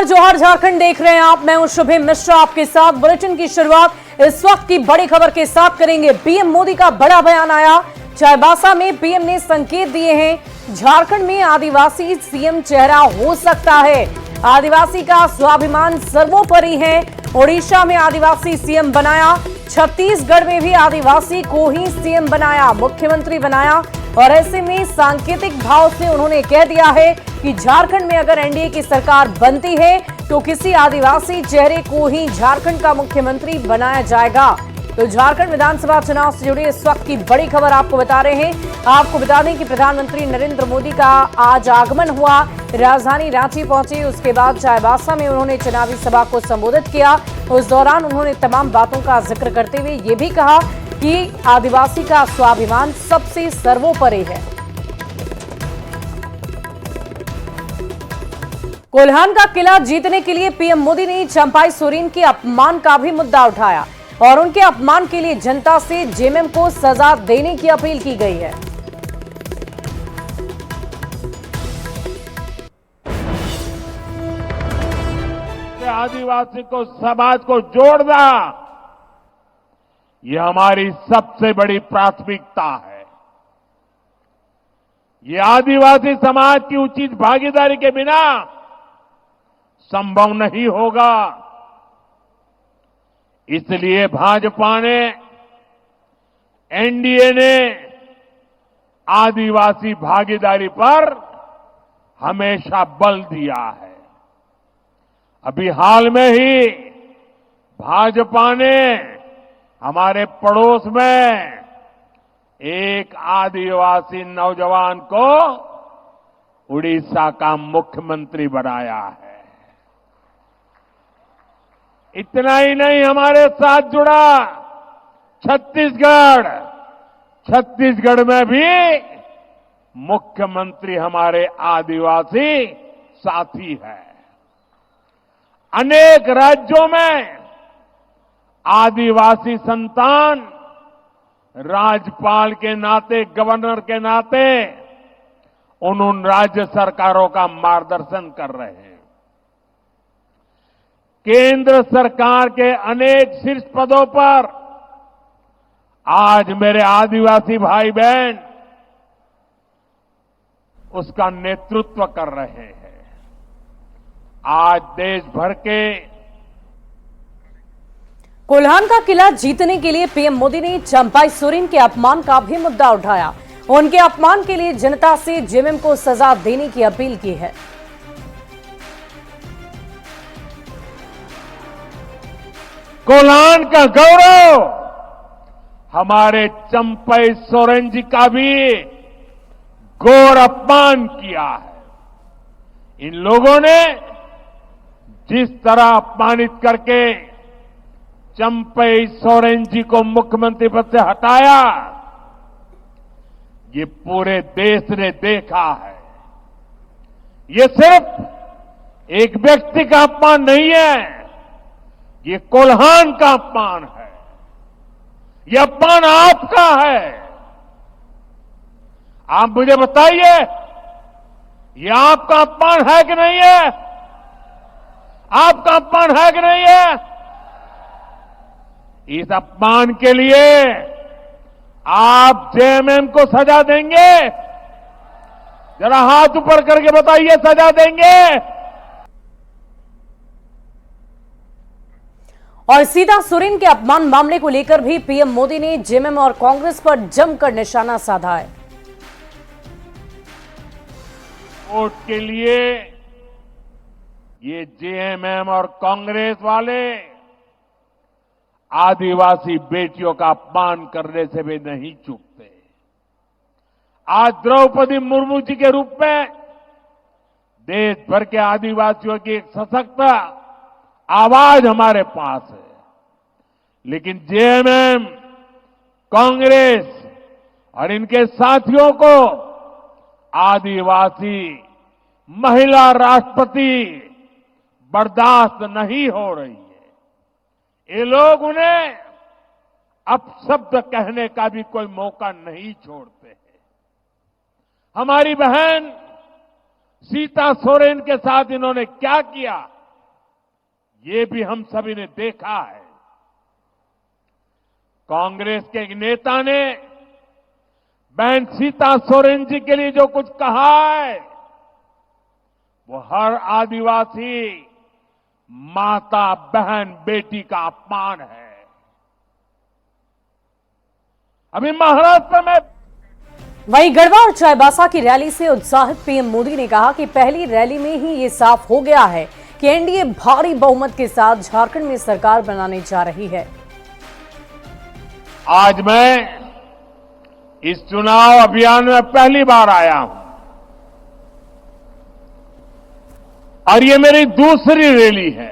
नमस्कार, जोहार झारखंड देख रहे हैं आप। मैं हूं शुभम मिश्रा आपके साथ। बुलेटिन की शुरुआत इस वक्त की बड़ी खबर के साथ करेंगे। पीएम मोदी का बड़ा बयान आया। चाईबासा में पीएम ने संकेत दिए हैं, झारखंड में आदिवासी सीएम चेहरा हो सकता है। आदिवासी का स्वाभिमान सर्वोपरि है। ओडिशा में आदिवासी सीएम बनाया, छत्तीसगढ़ में भी आदिवासी को ही सीएम बनाया, मुख्यमंत्री बनाया। और ऐसे में सांकेतिक भाव से उन्होंने कह दिया है कि झारखंड में अगर एनडीए की सरकार बनती है तो किसी आदिवासी चेहरे को ही झारखंड का मुख्यमंत्री बनाया जाएगा। तो झारखंड विधानसभा चुनाव से जुड़ी इस वक्त की बड़ी खबर आपको बता रहे हैं। आपको बता दें कि प्रधानमंत्री नरेंद्र मोदी का आज आगमन हुआ, राजधानी रांची पहुंचे। उसके बाद चाईबासा में उन्होंने चुनावी सभा को संबोधित किया। उस दौरान उन्होंने तमाम बातों का जिक्र करते हुए ये भी कहा कि आदिवासी का स्वाभिमान सबसे सर्वोपरि है। कोल्हान का किला जीतने के लिए पीएम मोदी ने चंपाई सोरेन के अपमान का भी मुद्दा उठाया और उनके अपमान के लिए जनता से जेएमएम को सजा देने की अपील की गई है। आदिवासी को समाज को जोड़ना, ये हमारी सबसे बड़ी प्राथमिकता है। ये आदिवासी समाज की उचित भागीदारी के बिना संभव नहीं होगा। इसलिए भाजपा ने, एनडीए ने आदिवासी भागीदारी पर हमेशा बल दिया है। अभी हाल में ही भाजपा ने हमारे पड़ोस में एक आदिवासी नौजवान को उड़ीसा का मुख्यमंत्री बनाया है। इतना ही नहीं, हमारे साथ जुड़ा छत्तीसगढ़ में भी मुख्यमंत्री हमारे आदिवासी साथी है। अनेक राज्यों में आदिवासी संतान राज्यपाल के नाते, गवर्नर के नाते उन राज्य सरकारों का मार्गदर्शन कर रहे हैं। केंद्र सरकार के अनेक शीर्ष पदों पर आज मेरे आदिवासी भाई बहन उसका नेतृत्व कर रहे हैं। आज देश भर के कोल्हान का किला जीतने के लिए पीएम मोदी ने चंपाई सोरेन के अपमान का भी मुद्दा उठाया। उनके अपमान के लिए जनता से जेएमएम को सजा देने की अपील की है। कोल्हान का गौरव हमारे चंपाई सोरेन जी का भी घोर अपमान किया है। इन लोगों ने जिस तरह अपमानित करके चंपाई सोरेन जी को मुख्यमंत्री पद से हटाया, ये पूरे देश ने देखा है। ये सिर्फ एक व्यक्ति का अपमान नहीं है, ये कोल्हान का अपमान है। ये अपमान आपका है। आप मुझे बताइए, ये आपका अपमान है कि नहीं है? आपका अपमान है कि नहीं है? इस अपमान के लिए आप जेएमएम को सजा देंगे? जरा हाथ ऊपर करके बताइए, सजा देंगे? और सीधा सोरेन के अपमान मामले को लेकर भी पीएम मोदी ने जेएमएम और कांग्रेस पर जमकर निशाना साधा है। वोट के लिए ये जेएमएम और कांग्रेस वाले आदिवासी बेटियों का अपमान करने से भी नहीं चूकते। आज द्रौपदी मुर्मू जी के रूप में देश भर के आदिवासियों की एक सशक्त आवाज हमारे पास है। लेकिन जेएमएम, कांग्रेस और इनके साथियों को आदिवासी महिला राष्ट्रपति बर्दाश्त नहीं हो रही है। ये लोग उन्हें अपशब्द कहने का भी कोई मौका नहीं छोड़ते हैं। हमारी बहन सीता सोरेन के साथ इन्होंने क्या किया, ये भी हम सभी ने देखा है। कांग्रेस के एक नेता ने बहन सीता सोरेन जी के लिए जो कुछ कहा है, वो हर आदिवासी माता, बहन, बेटी का अपमान है। अभी महाराष्ट्र में वहीं गढ़वा और चाईबासा की रैली से उत्साहित पीएम मोदी ने कहा कि पहली रैली में ही ये साफ हो गया है कि एनडीए भारी बहुमत के साथ झारखंड में सरकार बनाने जा रही है। आज मैं इस चुनाव अभियान में पहली बार आया हूं और ये मेरी दूसरी रैली है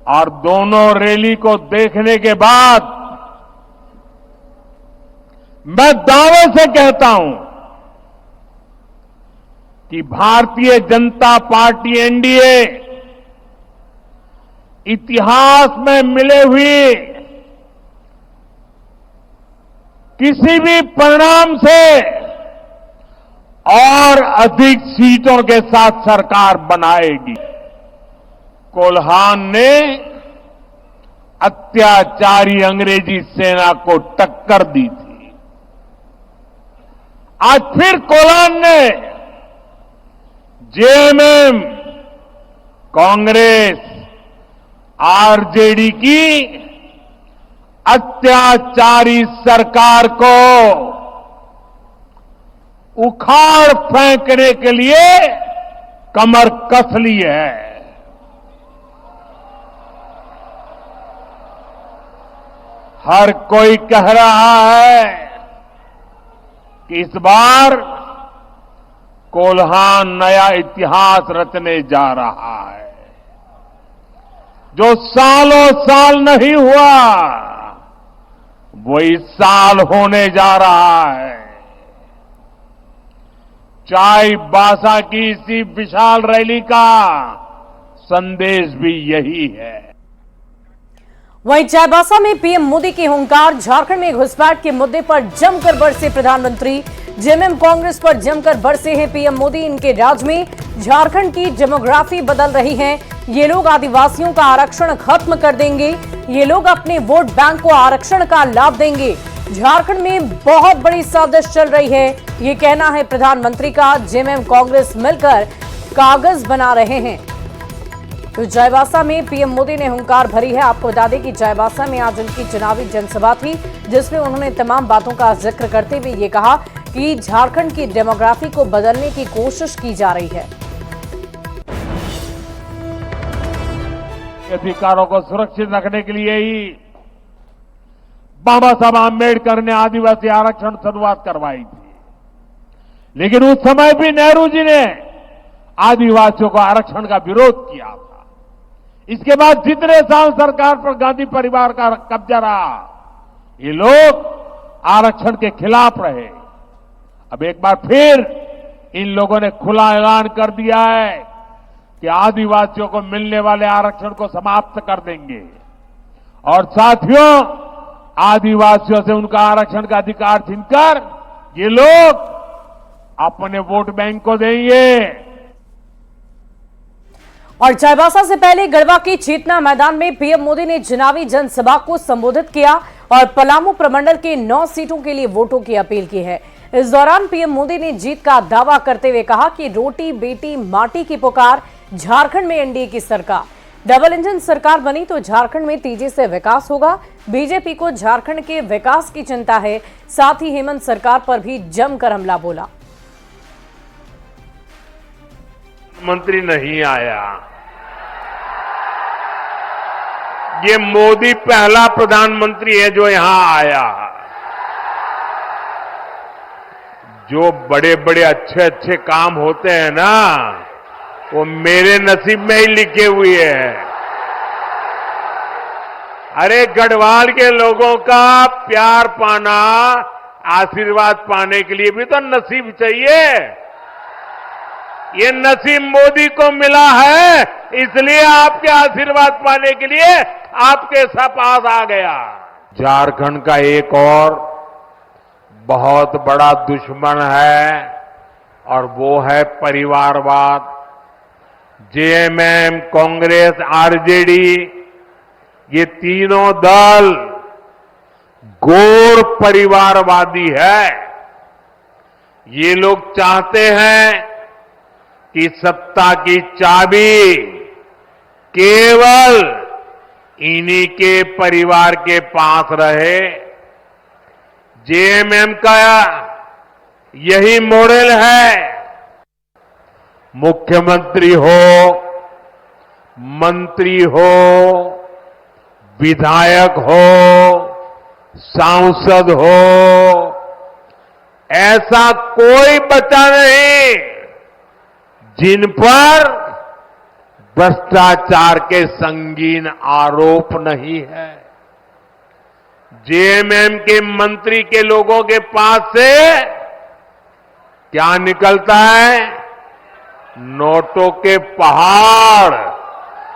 और दोनों रैली को देखने के बाद मैं दावे से कहता हूं कि भारतीय जनता पार्टी एनडीए इतिहास में मिले हुए किसी भी परिणाम से और अधिक सीटों के साथ सरकार बनाएगी। कोल्हान ने अत्याचारी अंग्रेजी सेना को टक्कर दी थी। आज फिर कोल्हान ने जेएमएम, कांग्रेस, आरजेडी की अत्याचारी सरकार को उखाड़ फेंकने के लिए कमर कस ली है। हर कोई कह रहा है कि इस बार कोल्हान नया इतिहास रचने जा रहा है। जो सालों साल नहीं हुआ वो इस साल होने जा रहा है। चाईबासा की इसी विशाल रैली का संदेश भी यही है। वहीं चाईबासा में पीएम मोदी की हुंकार, झारखंड में घुसपैठ के मुद्दे पर जमकर बरसे प्रधानमंत्री। जेएमएम कांग्रेस पर जमकर बरसे हैं पीएम मोदी। इनके राज में झारखंड की डेमोग्राफी बदल रही है। ये लोग आदिवासियों का आरक्षण खत्म कर देंगे। ये लोग अपने वोट बैंक को आरक्षण का लाभ देंगे। झारखंड में बहुत बड़ी साजिश चल रही है, ये कहना है प्रधानमंत्री का। जेएमएम कांग्रेस मिलकर कागज बना रहे हैं। तो चाईबासा में पीएम मोदी ने हुंकार भरी है। आपको बता दें कि चाईबासा में आज उनकी चुनावी जनसभा थी, जिसमें उन्होंने तमाम बातों का जिक्र करते हुए ये कहा कि झारखंड की डेमोग्राफी को बदलने की कोशिश की जा रही है। अधिकारों को सुरक्षित रखने के लिए ही बाबा साहब आम्बेडकर ने आदिवासी आरक्षण शुरुआत करवाई थी, लेकिन उस समय भी नेहरू जी ने आदिवासियों को आरक्षण का विरोध किया था। इसके बाद जितने साल सरकार पर गांधी परिवार का कब्जा रहा, ये लोग आरक्षण के खिलाफ रहे। अब एक बार फिर इन लोगों ने खुला ऐलान कर दिया है कि आदिवासियों को मिलने वाले आरक्षण को समाप्त कर देंगे और साथियों, आदिवासियों से उनका आरक्षण का अधिकार छीनकर ये लोग अपने वोट बैंक को देंगे। और चाईबासा से पहले गढ़वा के चेतना मैदान में पीएम मोदी ने चुनावी जनसभा को संबोधित किया और पलामू प्रमंडल के 9 सीटों के लिए वोटों की अपील की है। इस दौरान पीएम मोदी ने जीत का दावा करते हुए कहा कि रोटी बेटी माटी की पुकार, झारखंड में एनडीए की सरकार, डबल इंजन सरकार बनी तो झारखंड में तेजी से विकास होगा। बीजेपी को झारखंड के विकास की चिंता है। साथ ही हेमंत सरकार पर भी जमकर हमला बोला। मंत्री नहीं आया, ये मोदी पहला प्रधानमंत्री है जो यहां आया। जो बड़े बड़े अच्छे अच्छे काम होते हैं ना, वो मेरे नसीब में ही लिखे हुए हैं। अरे गढ़वाल के लोगों का प्यार पाना, आशीर्वाद पाने के लिए भी तो नसीब चाहिए। ये नसीब मोदी को मिला है, इसलिए आपके आशीर्वाद पाने के लिए आपके पास आ गया। झारखंड का एक और बहुत बड़ा दुश्मन है और वो है परिवारवाद, जेएमएम, कांग्रेस, आरजेडी, ये तीनों दल घोर परिवारवादी है। ये लोग चाहते हैं कि सत्ता की चाबी केवल इन्हीं के परिवार के पास रहे। जेएमएम का यही मॉडल है। मुख्यमंत्री हो, मंत्री हो, विधायक हो, सांसद हो, ऐसा कोई बचा नहीं जिन पर भ्रष्टाचार के संगीन आरोप नहीं है। जेएमएम के मंत्री के लोगों के पास से क्या निकलता है? नोटों के पहाड़।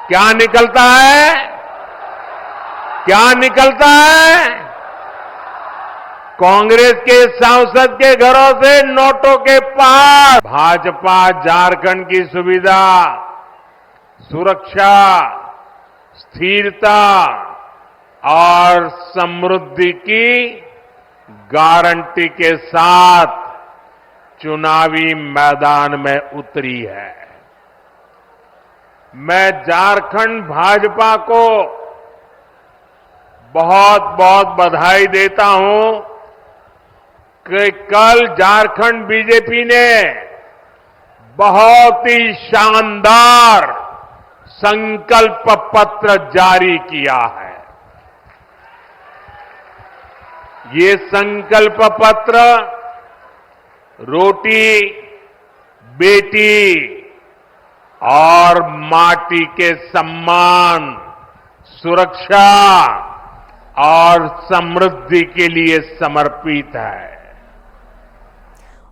क्या निकलता है? क्या निकलता है? कांग्रेस के सांसद के घरों से नोटों के पहाड़। भाजपा झारखंड की सुविधा, सुरक्षा, स्थिरता और समृद्धि की गारंटी के साथ चुनावी मैदान में उतरी है। मैं झारखंड भाजपा को बहुत बहुत बधाई देता हूं कि कल झारखंड बीजेपी ने बहुत ही शानदार संकल्प पत्र जारी किया है। ये संकल्प पत्र रोटी, बेटी और माटी के सम्मान, सुरक्षा और समृद्धि के लिए समर्पित है।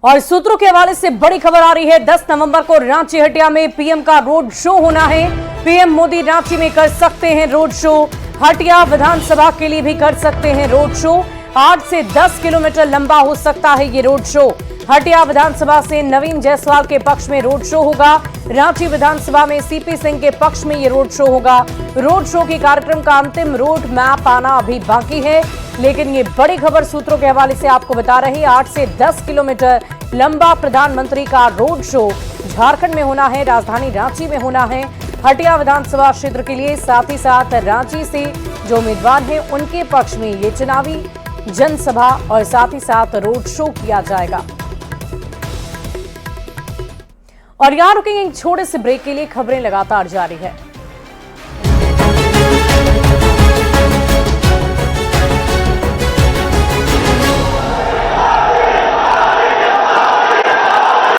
और सूत्रों के हवाले से बड़ी खबर आ रही है। 10 नवंबर को रांची हटिया में पीएम का रोड शो होना है। पीएम मोदी रांची में कर सकते हैं रोड शो। हटिया विधानसभा के लिए भी कर सकते हैं रोड शो। 8 से 10 किलोमीटर लंबा हो सकता है ये रोड शो। हटिया विधानसभा से नवीन जायसवाल के पक्ष में रोड शो होगा। रांची विधानसभा में सीपी सिंह के पक्ष में ये रोड शो होगा। रोड शो के कार्यक्रम का अंतिम रोड मैप आना अभी बाकी है, लेकिन ये बड़ी खबर सूत्रों के हवाले से आपको बता रही है। 8 से 10 किलोमीटर लंबा प्रधानमंत्री का रोड शो झारखंड में होना है, राजधानी रांची में होना है। हटिया विधानसभा क्षेत्र के लिए, साथ ही साथ रांची से जो उम्मीदवार हैं उनके पक्ष में ये चुनावी जनसभा और साथ ही साथ रोड शो किया जाएगा। और यहां रुकेंगे एक छोटे से ब्रेक के लिए। खबरें लगातार जारी है।